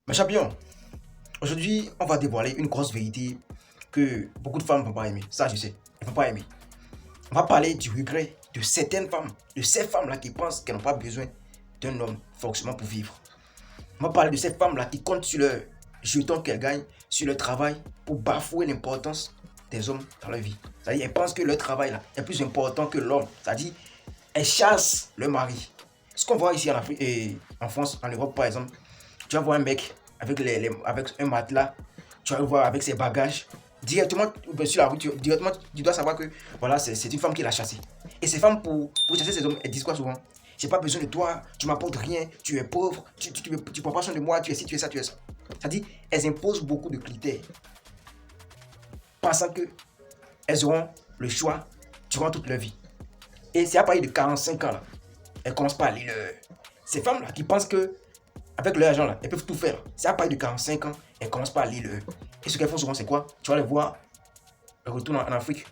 Mes champions, aujourd'hui, on va dévoiler une grosse vérité que beaucoup de femmes ne vont pas aimer. Ça, je sais. Elles ne vont pas aimer. On va parler du regret de certaines femmes, de ces femmes-là qui pensent qu'elles n'ont pas besoin d'un homme forcément pour vivre. On va parler de ces femmes-là qui comptent sur le jeton qu'elles gagnent, sur le travail, pour bafouer l'importance des hommes dans leur vie. C'est-à-dire, elles pensent que leur travail là, est plus important que l'homme. C'est-à-dire, elles chassent le mari. Ce qu'on voit ici en Afrique et en France, en Europe par exemple, tu vas voir un mec avec, avec un matelas, tu vas le voir avec ses bagages. Directement sur la route, directement, tu dois savoir que voilà, c'est une femme qui l'a chassé. Et ces femmes, pour chasser ces hommes, elles disent quoi souvent? J'ai pas besoin de toi, tu m'apportes rien, tu es pauvre, tu prends pas soin de moi, tu es ci, tu es ça, tu es ça. C'est-à-dire, elles imposent beaucoup de critères, pensant qu'elles auront le choix durant toute leur vie. Et c'est à partir de 45 ans, là, elles commencent pas à lire ces femmes-là qui pensent que avec leur argent, là, elles peuvent tout faire. C'est à partir de 45 ans, elles commencent pas à lire Et ce qu'elles font souvent, c'est quoi? Tu vas les voir, elles retournent en Afrique.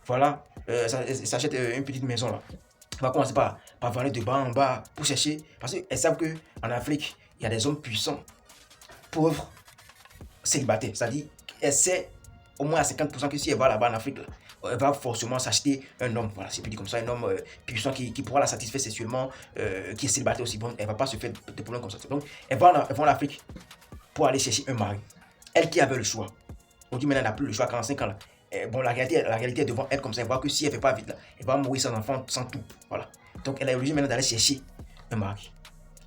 Voilà, elles s'achètent une petite maison là. On va commencer par vendre de bas en bas pour chercher. Parce qu'elles savent qu'en Afrique, il y a des hommes puissants, pauvres, célibataires. C'est-à-dire qu'elle sait au moins à 50% que si elle va là-bas en Afrique, là, elle va forcément s'acheter un homme, voilà, c'est plus dit comme ça, un homme puissant qui pourra la satisfaire sexuellement, qui est célibataire aussi. Bon, elle va pas se faire des problèmes comme ça. Donc, elle va en Afrique pour aller chercher un mari. Elle qui avait le choix. On dit maintenant, elle n'a plus le choix à 45 ans. Là. Et bon, la réalité est devant elle comme ça. Elle voit que si elle ne fait pas vite, là, elle va mourir sans enfant, sans tout. Voilà. Donc, elle est obligée maintenant d'aller chercher un mari.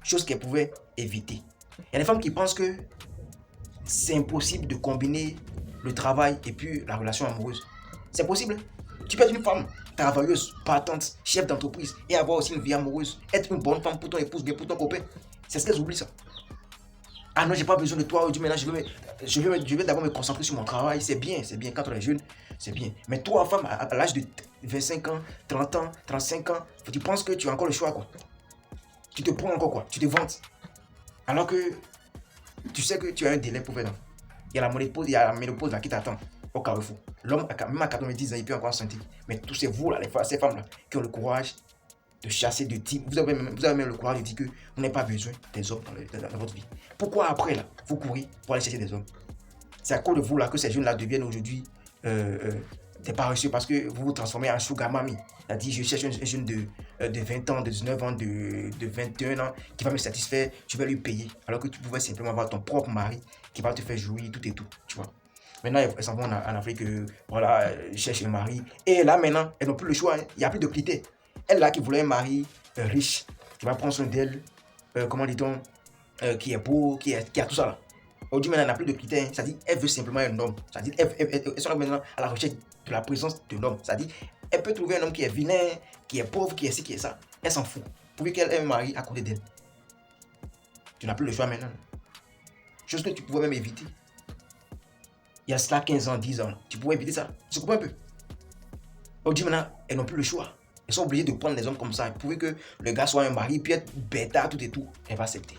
Chose qu'elle pouvait éviter. Il y a des femmes qui pensent que c'est impossible de combiner le travail et puis la relation amoureuse. C'est possible. Tu peux être une femme travailleuse, partante, chef d'entreprise et avoir aussi une vie amoureuse. Être une bonne femme pour ton épouse, bien pour ton copain. C'est ce qu'elles oublient ça. Ah non, j'ai pas besoin de toi aujourd'hui. Maintenant, je vais d'abord me concentrer sur mon travail. C'est bien, quand on est jeune, c'est bien. Mais toi, femme, à l'âge de 25 ans, 30 ans, 35 ans, tu penses que tu as encore le choix, quoi. Tu te prends encore, quoi. Tu te vantes. Alors que tu sais que tu as un délai pour faire. Il y a la ménopause là qui t'attend au carrefour. L'homme, même à 90 ans, il peut encore sentir. Mais tous ces vous là, ces femmes là, qui ont le courage de chasser, de dire, vous avez même le courage de dire que vous n'avez pas besoin des hommes dans votre vie. Pourquoi après là, vous courez pour aller chercher des hommes? C'est à cause de vous là que ces jeunes là deviennent aujourd'hui des paresseux parce que vous vous transformez en sugar mommy. C'est-à-dire, je cherche un jeune de 20 ans, de 19 ans, de 21 ans qui va me satisfaire, je vais lui payer. Alors que tu pouvais simplement avoir ton propre mari qui va te faire jouir tout et tout, tu vois. Maintenant, elles s'en vont en Afrique, voilà, cherchent un mari. Et là, maintenant, elles n'ont plus le choix, hein. Il n'y a plus de critères. Elle, là, qui voulait un mari riche, qui va prendre soin d'elle, comment dit-on, qui est beau, qui a tout ça là. Aujourd'hui, maintenant, elle n'a plus de critères. C'est-à-dire, elle veut simplement un homme. C'est-à-dire, elles sont maintenant à la recherche de la présence de l'homme. C'est-à-dire, elle peut trouver un homme qui est vilain, qui est pauvre, qui est ci, qui est ça. Elle s'en fout. Pourvu qu'elle ait un mari à côté d'elle. Tu n'as plus le choix maintenant. Chose que tu pouvais même éviter. Il y a cela 15 ans, 10 ans. Tu pouvais éviter ça. Tu comprends un peu? Aujourd'hui, maintenant, elles n'ont plus le choix. Elles sont obligées de prendre des hommes comme ça. Pourvu que le gars soit un mari, puis être bêta, tout et tout. Elle va accepter.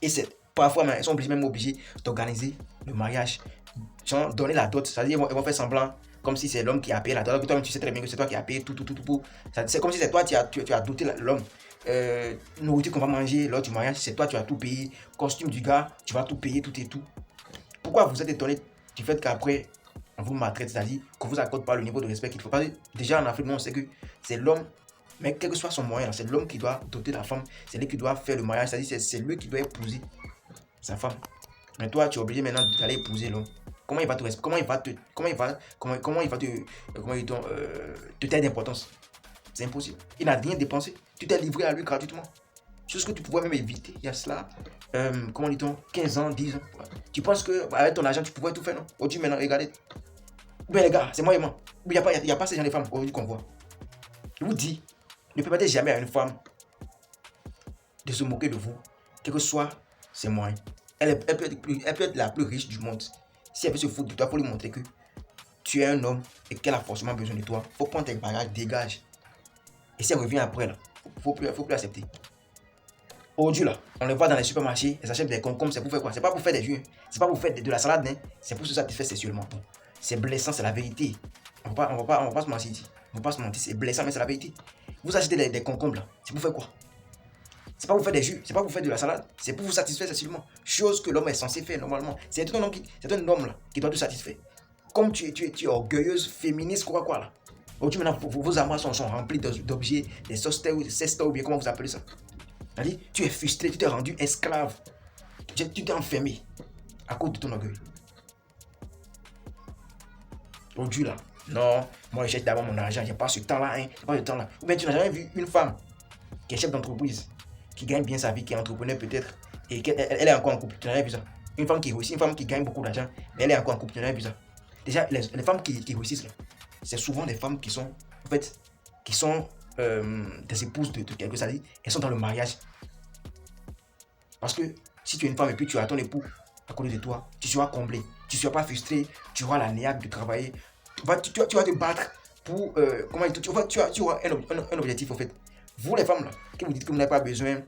Et c'est parfois, elles sont même obligées d'organiser le mariage. Genre, donner la dot. C'est-à-dire, elles vont faire semblant comme si c'est l'homme qui a payé la dot. Alors que toi, tu sais très bien que c'est toi qui as payé tout, tout, tout, tout. C'est comme si c'est toi qui as doté l'homme. Nourriture qu'on va manger lors du mariage, c'est toi, tu as tout payé. Costume du gars, tu vas tout payer, tout et tout. Pourquoi vous êtes étonné du fait qu'après, on vous maltraite, c'est-à-dire qu'on ne vous accorde pas le niveau de respect qu'il faut? Parce que déjà en Afrique, on sait que c'est l'homme, mais quel que soit son moyen, c'est l'homme qui doit doter la femme, c'est lui qui doit faire le mariage, c'est-à-dire c'est lui qui doit épouser sa femme. Mais toi, tu es obligé maintenant d'aller épouser l'homme. Comment il va te respecter? Comment il va te taire d'importance? C'est impossible. Il n'a rien dépensé. Tu t'es livré à lui gratuitement. Chose que tu pouvais même éviter. Il y a cela, comment dit-on, 15 ans, 10 ans. Tu penses qu'avec ton argent, tu pouvais tout faire, non? Aujourd'hui, maintenant, regardez. Ou bien les gars, c'est moi et moi. Il n'y a pas ces gens de femmes aujourd'hui qu'on voit. Je vous dis, ne permettez jamais à une femme de se moquer de vous, quel que soit ses moyens. Elle peut être la plus riche du monde. Si elle veut se foutre de toi, il faut lui montrer que tu es un homme et qu'elle a forcément besoin de toi. Il faut prendre tes bagages, dégage. Et si elle revient après, là, faut plus accepter. Aujourd'hui, là, on les voit dans les supermarchés, elles achètent des concombres, c'est pour faire quoi? C'est pas pour faire des jus, c'est pas pour faire de la salade, hein. C'est pour se satisfaire sexuellement. Bon, c'est blessant, c'est la vérité. On va pas se mentir ici. On va pas se mentir, c'est blessant, mais c'est la vérité. Vous achetez des concombres, là, c'est pour faire quoi? C'est pas pour faire des jus, c'est pas pour faire de la salade, c'est pour vous satisfaire facilement. Chose que l'homme est censé faire normalement. C'est un homme là qui doit te satisfaire. Comme tu es orgueilleuse, féministe, quoi là. Aujourd'hui maintenant, vos armoires sont remplies d'objets, des sextoys ou bien comment vous appelez ça. C'est-à-dire, tu es frustré, tu t'es rendu esclave. Tu t'es enfermé à cause de ton orgueil. Aujourd'hui là, non, moi je cherche d'abord mon argent, j'ai pas ce temps-là, hein, j'ai pas ce temps-là. Ou bien tu n'as jamais vu une femme qui est chef d'entreprise, qui gagne bien sa vie, qui est entrepreneur peut-être, et elle est encore en couple, tu n'as jamais vu ça. Une femme qui réussit, une femme qui gagne beaucoup d'argent, mais elle est encore en couple, tu n'as jamais vu ça. Déjà, les femmes qui réussissent là, c'est souvent des femmes qui sont, en fait, qui sont des épouses de quelqu'un, ça dit, elles sont dans le mariage. Parce que si tu es une femme et puis tu as ton époux à côté de toi, tu seras comblé, tu ne seras pas frustré, tu auras la niaque de travailler, tu vas te battre pour, tu auras un objectif en fait. Vous les femmes là, qui vous dites que vous n'avez pas besoin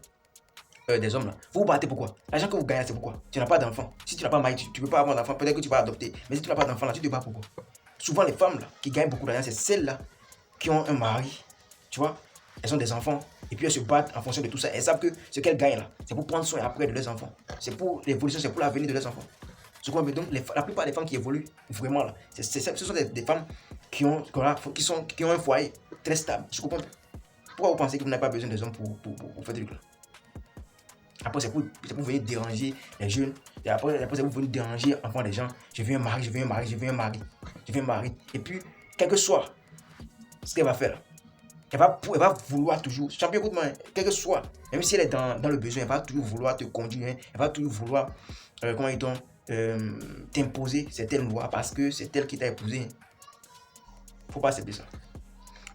des hommes là, vous vous battez pourquoi? L'argent que vous gagnez c'est pourquoi? Tu n'as pas d'enfant. Si tu n'as pas marié, tu ne peux pas avoir d'enfant, peut-être que tu vas adopter. Mais si tu n'as pas d'enfant là, tu te bats pourquoi? Souvent les femmes là, qui gagnent beaucoup d'argent, c'est celles là qui ont un mari, tu vois, elles ont des enfants, et puis elles se battent en fonction de tout ça. Elles savent que ce qu'elles gagnent là, c'est pour prendre soin après de leurs enfants. C'est pour l'évolution, c'est pour l'avenir de leurs enfants. Donc la plupart des femmes qui évoluent vraiment là, ce sont des femmes qui ont un foyer très stable. Je comprends. Pourquoi vous pensez que vous n'avez pas besoin des hommes pour faire du truc là? Après, c'est pour venir déranger les jeunes. Et après c'est pour venir déranger enfin les gens. Je veux un mari, je veux un mari, je veux un mari. Je veux un mari. Et puis, quel que soit ce qu'elle va faire, elle va vouloir toujours, champion, écoute-moi, quel que soit, même si elle est dans le besoin, elle va toujours vouloir te conduire, hein, elle va toujours vouloir, t'imposer certaines lois parce que c'est elle qui t'a épousé. Faut pas accepter ça.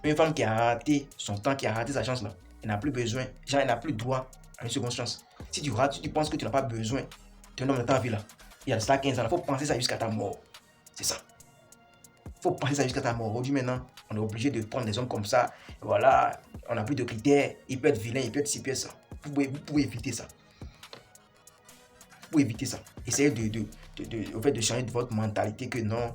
Une femme qui a raté son temps, qui a raté sa chance là, elle n'a plus besoin, genre elle n'a plus droit à une seconde chance. Si tu rates, si tu penses que tu n'as pas besoin d'un homme dans ta vie là, il y a ça 15 ans, il faut penser ça jusqu'à ta mort. C'est ça. Il faut penser ça jusqu'à ta mort. Aujourd'hui maintenant, on est obligé de prendre des hommes comme ça. Voilà, on n'a plus de critères. Il peut être vilain, il peut être ci, peut être ça. Vous pouvez éviter ça. Vous pouvez éviter ça. Essayez de changer de votre mentalité que non,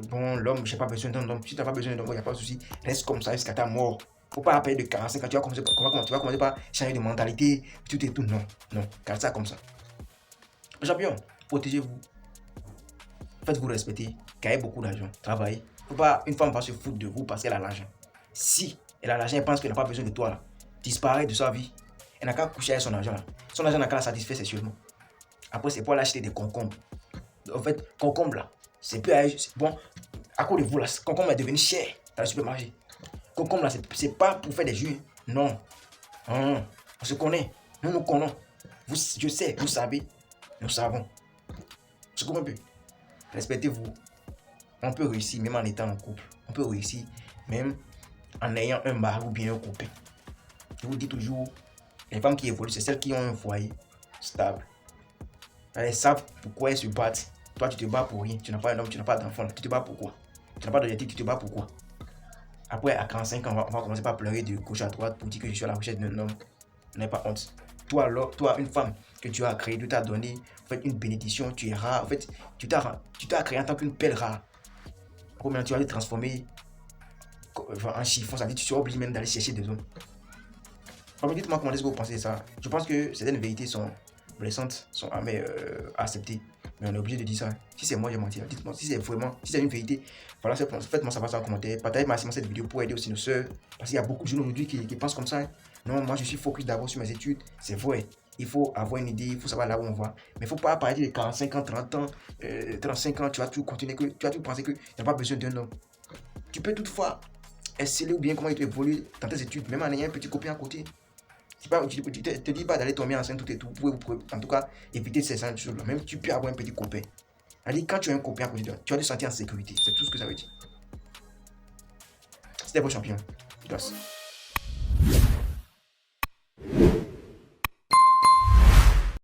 bon, l'homme, je n'ai pas besoin d'un homme. Si tu n'as pas besoin d'un homme, il n'y a pas de souci. Reste comme ça jusqu'à ta mort. Faut pas appeler de 45 ans. Tu vas commencer par changer de mentalité. Tout et tout. Non, non. Garde ça comme ça. Champion, protégez-vous. Faites-vous respecter. Gagnez beaucoup d'argent. Travaillez. Faut pas, une femme va se foutre de vous parce qu'elle a l'argent. Si elle a l'argent, elle pense qu'elle n'a pas besoin de toi là. Disparaît de sa vie. Elle n'a qu'à coucher avec son argent là. Son argent n'a qu'à la satisfaire sexuellement. Après, c'est pour aller acheter des concombres. En fait, concombre là, c'est plus bon. À cause de vous là, concombre est devenu cher dans le supermarché. Concombre là, c'est pas pour faire des jus. Non. On se connaît. Nous connaissons. Je sais, vous savez. Nous savons. Je comprends plus. Respectez-vous. On peut réussir même en étant en couple. On peut réussir même en ayant un mari ou bien un copain. Je vous dis toujours, les femmes qui évoluent, c'est celles qui ont un foyer stable. Elles savent pourquoi elles se battent. Toi, tu te bats pour rien. Tu n'as pas un homme, tu n'as pas d'enfant. Tu te bats pourquoi? Tu n'as pas d'objectif, tu te bats pourquoi? Après, à 45 ans, on va commencer par pleurer de gauche à droite pour dire que je suis à la recherche d'un homme. N'aie pas honte. Toi, une femme que tu as créée, tu t'as donné en fait, une bénédiction, tu es rare. En fait, tu t'as créé en tant qu'une perle rare. Comment tu vas te transformer en chiffon, ça veut dire que tu seras obligé même d'aller chercher des hommes. Dites-moi comment est-ce que vous pensez de ça. Je pense que certaines vérités sont blessantes, sont amères à accepter. Mais on est obligé de dire ça. Si c'est moi, j'ai menti. Dites-moi si c'est une vérité. Voilà, faites-moi savoir ça en commentaire. Partagez massivement cette vidéo pour aider aussi nos soeurs. Parce qu'il y a beaucoup de jeunes aujourd'hui qui pensent comme ça. Hein. Non, moi je suis focus d'abord sur mes études. C'est vrai. Il faut avoir une idée, il faut savoir là où on va. Mais il ne faut pas parler de 45 ans, 30 ans, 35 ans, tu vas tout continuer, tu vas tout penser que tu n'as pas besoin d'un homme. Tu peux toutefois essayer ou bien comment il évolue dans tes études, même en ayant un petit copain à côté. Tu ne te dis pas d'aller tomber enceinte tout et tout. Vous pouvez en tout cas éviter ces choses-là. Même tu peux avoir un petit copain. C'est-à-dire quand tu as un copain à côté de toi, tu vas te sentir en sécurité. C'est tout ce que ça veut dire. C'était vos champions. Grâce.